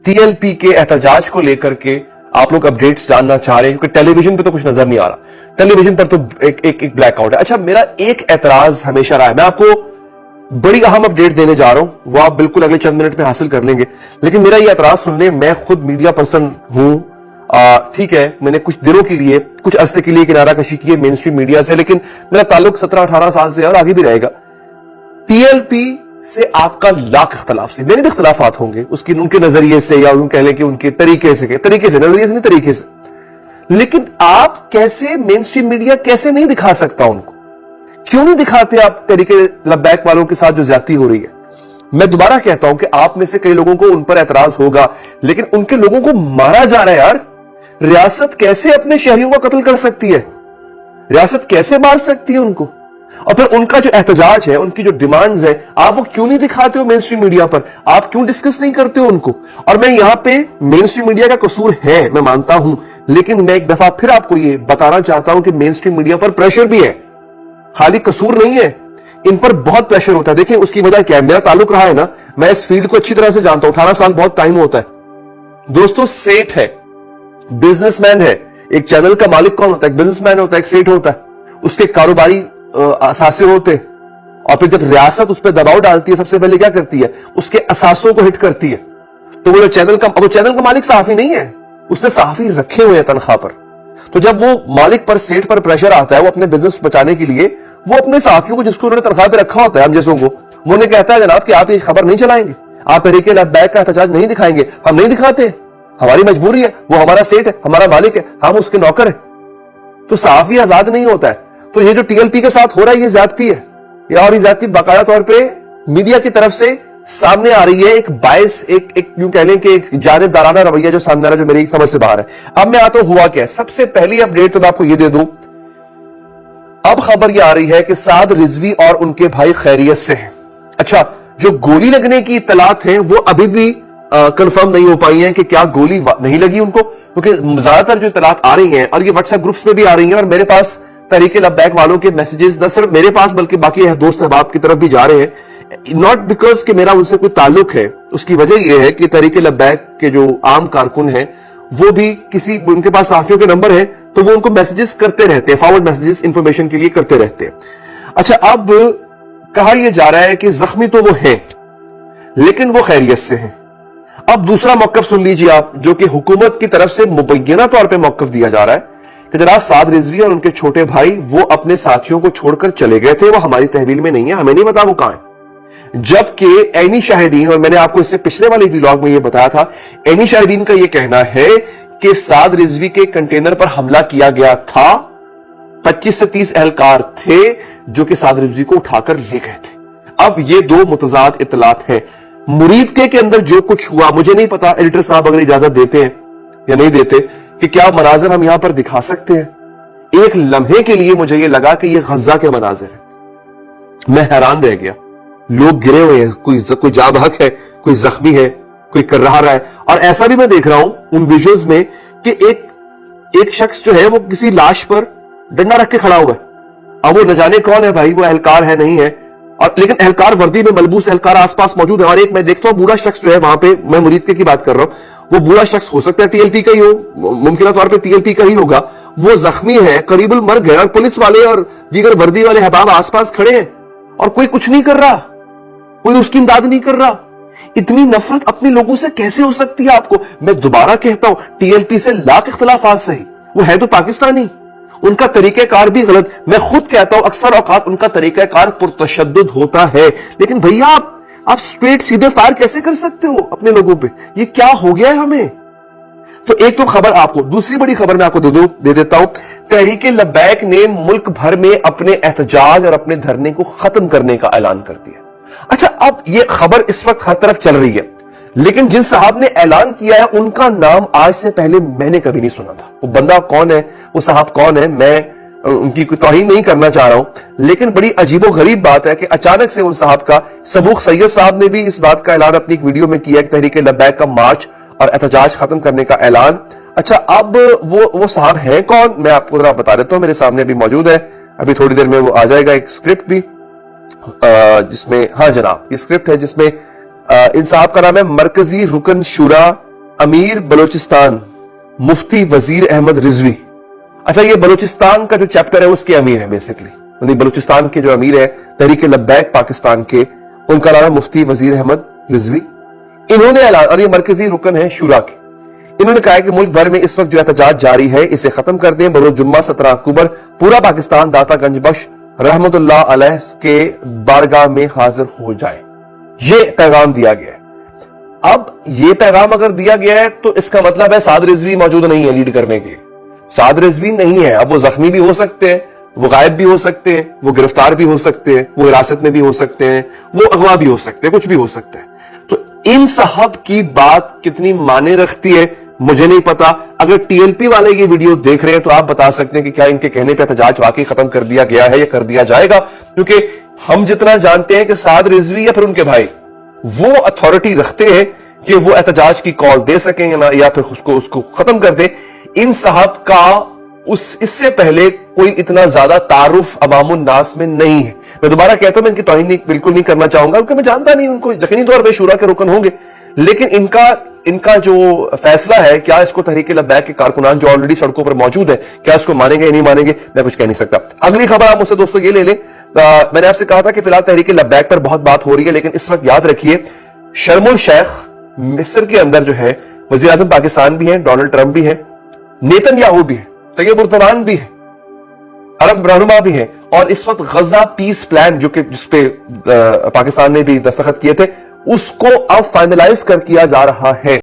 TLP के एहतजाज को लेकर के आप लोग अपडेट्स जानना चाह रहे हैं, क्योंकि टेलीविजन पे तो कुछ नजर नहीं आ रहा, टेलीविजन पर तो एक ब्लैकआउट है। अच्छा, मेरा एक एतराज हमेशा रहा है, मैं आपको बड़ी अहम अपडेट देने जा रहा हूं, वो आप बिल्कुल अगले चंद मिनट में हासिल कर लेंगे, लेकिन मेरा ये एतराज सुन ले, मैं खुद मीडिया पर्सन हूं, ठीक है, मैंने कुछ दिनों के लिए, कुछ अरसे के लिए किनारा कशी की है मेन स्ट्रीम मीडिया से, लेकिन मेरा ताल्लुक 17-18 साल से और आगे भी रहेगा। टीएलपी से आपका लाख इख्तलाफ से, मेरे भी इख्तलाफात होंगे उसकी, उनके नजरिए से या यूं कह लें कि उनके तरीके से नजरिए से नहीं, तरीके से, लेकिन आप कैसे मेन स्ट्रीम मीडिया कैसे नहीं दिखा सकता उनको, क्यों नहीं दिखाते आप तरीके लब्बैक वालों के साथ जो ज्यादती हो रही है। मैं दोबारा कहता हूं कि आप में से कई लोगों को उन पर एतराज होगा, लेकिन उनके लोगों को मारा जा रहा है यार। रियासत कैसे अपने शहरियों को कत्ल कर सकती है, रियासत कैसे मार सकती है उनको, और फिर उनका जो एहतजाज है, उनकी जो डिमांड्स है, आप वो क्यों नहीं दिखाते हो मेन स्ट्रीम मीडिया पर, आप क्यों डिस्कस नहीं करते हो उनको। और मैं यहां पे मेन स्ट्रीम मीडिया का कसूर है, मैं मानता हूं, लेकिन मैं एक दफा फिर आपको ये बताना चाहता हूं कि मेन स्ट्रीम मीडिया पर प्रेशर भी है, खाली कसूर नहीं है, इन पर बहुत प्रेशर होता है। देखिए उसकी वजह क्या है, मेरा ताल्लुक रहा है ना, मैं इस फील्ड को अच्छी तरह से जानता हूं, 18 साल बहुत टाइम होता है दोस्तों। सेठ है, बिजनेसमैन है, एक चैनल का मालिक कौन होता है, एक बिजनेसमैन होता है, एक सेठ होता है, उसके कारोबारी असासे होते हैं, और फिर जब रियासत उस पर दबाव डालती है, सबसे पहले क्या करती है, उसके असासों को हिट करती है। तो वो चैनल का मालिक सहाफी नहीं है, उसने सहाफी रखे हुए हैं तनख्वाह पर, तो जब वो मालिक पर, सेठ पर प्रेशर आता है, वो अपने बिजनेस बचाने के लिए वो अपने साथियों को, जिसको उन्होंने तनख्वाह पे रखा होता है, हम जैसों को, वो उन्हें कहता है जनाब कि आप ये खबर नहीं चलाएंगे, आप तहरीके लब्बैक का एहतजाज नहीं दिखाएंगे, हम नहीं दिखाते, हमारी मजबूरी है, वो हमारा सेठ है, हमारा मालिक है, हम उसके नौकर है। तो सहाफी आजाद नहीं होता है। तो ये जो टीएलपी के साथ हो रहा है, ये ज्यादती है, और ये ज्यादती बाकायदा तौर पर मीडिया की तरफ से सामने आ रही है, एक बायस, एक यूं कह लें कि एक जानिबदाराना रवैया जो सामने आ रहा है, जो मेरी समझ से बाहर है। अब मैं आता हूं हुआ क्या है। सबसे पहली अपडेट तो मैं आपको ये दे दूं, अब खबर ये आ रही है कि साद रिजवी और उनके भाई खैरियत से हैं। अच्छा, जो गोली लगने की इत्तलात है वो अभी भी कंफर्म नहीं हो पाई है कि क्या गोली नहीं लगी उनको, क्योंकि ज्यादातर जो इत्तलात आ रही हैं, और ये व्हाट्सएप ग्रुप्स में भी आ रही हैं, और मेरे पास तहरीके लब्बैक वालों के मैसेजेस न सिर्फ मेरे पास बल्कि बाकी दोस्त अहबाब की तरफ भी जा रहे हैं, नॉट बिकॉज कि मेरा उनसे कोई ताल्लुक है, उसकी वजह यह है कि तहरीके लब्बैक के जो आम कारकुन हैं वो भी किसी, उनके पास साफियों के नंबर है, तो वो उनको मैसेजेस करते रहते हैं, फॉरवर्ड मैसेजेस इंफॉर्मेशन के लिए करते रहते हैं। अच्छा, अब कहा यह जा रहा है कि जख्मी तो वो हैं, लेकिन वो खैरियत से हैं। अब दूसरा मौकफ सुन लीजिए आप, जो कि हुकूमत की तरफ से मुबैना तौर पर मौकफ दिया जा रहा है कि जनाब साद रिजवी और उनके छोटे भाई वो अपने साथियों को छोड़कर चले गए थे, वो हमारी तहवील में नहीं है, हमें नहीं पता वो कहां है। जबकि ऐनी शाहिदीन, और मैंने आपको इससे पिछले वाले व्लॉग में ये बताया था, ऐनी शाहिदीन का ये कहना है कि साद रिजवी के कंटेनर पर हमला किया गया था, 25 से 30 एहलकार थे जो कि साद रिजवी को उठाकर ले गए थे। अब ये दो मुतजाद इत्तलात हैं। मुरीद के अंदर जो कुछ हुआ, मुझे नहीं पता एडिटर साहब अगर इजाजत देते हैं या नहीं देते कि क्या मनाजर हम यहां पर दिखा सकते हैं। एक लम्हे के लिए मुझे ये लगा कि ये गजा के मनाजिर है, मैं हैरान रह गया। लोग गिरे हुए हैं, कोई जा बहक है, कोई जख्मी है, कोई कर रहा है, और ऐसा भी मैं देख रहा हूं उन विजुअल्स में कि एक शख्स जो है वो किसी लाश पर डंडा रख के खड़ा हुआ है। अब वो न जाने कौन है भाई, वो एहलकार है नहीं है, और लेकिन एहलकार वर्दी में मलबूस एहलकार आसपास मौजूद है। और एक मैं देखता हूं बूढ़ा शख्स जो है वहां पे, मैं मुरीद की बात कर रहा हूं, वो बूढ़ा शख्स हो सकता है टीएलपी का ही हो, मुमकिन तौर पर टीएलपी का ही होगा, वो जख्मी है, करीबुल मर गए, और पुलिस वाले और दीगर वर्दी वाले अहबाब आसपास खड़े हैं और कोई कुछ नहीं कर रहा, कोई उसकी इमदाद नहीं कर रहा। इतनी नफरत अपने लोगों से कैसे हो सकती है आपको। मैं दोबारा कहता हूं, टीएलपी से लाख इख्तलाफात सही, वो है तो पाकिस्तानी, उनका तरीकेकार भी गलत। मैं खुद कहता हूं अक्सर औकात उनका तरीकेकार पुरतशद्दुद होता है, लेकिन भैया आप स्ट्रेट सीधे फायर कैसे कर सकते हो अपने लोगों पे, ये क्या हो गया है हमें। तो एक तो खबर आपको, दूसरी बड़ी खबर मैं आपको दे देता हूं। तहरीके लब्बैक ने मुल्क भर में अपने एहतजाज और अपने धरने को खत्म करने का ऐलान कर दिया। अच्छा, अब ये खबर इस वक्त हर तरफ चल रही है, लेकिन जिन साहब ने ऐलान किया है उनका नाम आज से पहले मैंने कभी नहीं सुना था। वो बंदा कौन है, वो साहब कौन है, मैं उनकी कोई तौहीन नहीं करना चाह रहा हूं, लेकिन बड़ी अजीबो गरीब बात है कि अचानक से उन साहब का, सबूक सैयद साहब ने भी इस बात का ऐलान अपनी एक वीडियो में किया कि तहरीके लब्बैक का मार्च और एहतजाज खत्म करने का ऐलान। अच्छा, अब वो साहब है कौन, मैं आपको जरा बता देता हूं, मेरे सामने अभी मौजूद है, अभी थोड़ी देर में वो आ जाएगा एक स्क्रिप्ट भी, जिसमें, हाँ जनाब, ये स्क्रिप्ट है जिसमें इन साहब का नाम है मरकजी रुकन शुरा अमीर बलूचिस्तान मुफ्ती वजीर अहमद रिजवी। अच्छा, ये बलूचिस्तान का जो चैप्टर है उसके अमीर है बेसिकली, मतलब बलूचिस्तान के जो अमीर है तहरीक लब्बैक पाकिस्तान के, उनका नाम है मुफ्ती वजीर अहमद रिजवी। इन्होंने ऐलान, और ये मरकजी रुकन है शुरा के, इन्होंने कहा है कि मुल्क भर में इस वक्त जो एहतजाज जारी है इसे खत्म कर दें। बरोज जुम्मा 17 अक्टूबर पूरा पाकिस्तान दाता गंजबख्श रहमतुल्लाह अलैह के बारगाह में हाजिर हो जाए। ये पैगाम दिया गया है। अब ये पैगाम अगर दिया गया है तो इसका मतलब है साद रिजवी मौजूद नहीं है लीड करने के। साद रिजवी नहीं है। अब वो जख्मी भी हो सकते हैं, वो गायब भी हो सकते हैं, वो गिरफ्तार भी हो सकते हैं, वो हिरासत में भी हो सकते हैं, वो अगवा भी हो सकते हैं, कुछ भी हो सकता है। तो इन साहब की बात कितनी माने रखती है मुझे नहीं पता। अगर टीएलपी वाले ये वीडियो देख रहे हैं तो आप बता सकते हैं कि क्या इनके कहने पे एहतजाज वाकई खत्म कर दिया गया है या कर दिया जाएगा, क्योंकि हम जितना जानते हैं कि साद रिजवी या फिर उनके भाई वो अथॉरिटी रखते हैं कि वो एहतजाज की कॉल दे सकें या फिर उसको खत्म कर दे। इन साहब का इससे पहले कोई इतना ज्यादा तारुफ अवामुन नास में नहीं है। मैं दोबारा कहता हूं, मैं इनकी तौहीन बिल्कुल नहीं करना चाहूंगा क्योंकि मैं जानता नहीं उनको, यकीनी तौर पर शूरा के रुकन होंगे, लेकिन इनका जो फैसला है, क्या इसको तहरीक लब्बैक के कारकुनान जो ऑलरेडी सड़कों पर मौजूद है क्या इसको मानेंगे या नहीं मानेंगे, मैं कुछ कह नहीं सकता। अगली खबर आप मुझसे दोस्तों ये ले लें। मैंने आपसे कहा था कि फिलहाल तहरीक लब्बैक पर बहुत बात हो रही है, लेकिन इस वक्त याद रखिए शर्मुल शेख मिस्र के अंदर जो है वजीर आजम पाकिस्तान भी है, डोनाल्ड ट्रंप भी है, नेतन्याहू भी है, तैयब उर्दवान भी है, अरब रहनुमा भी है, और इस वक्त गजा पीस प्लान जो कि जिसपे पाकिस्तान ने भी दस्तखत किए थे उसको अब फाइनलाइज कर किया जा रहा है।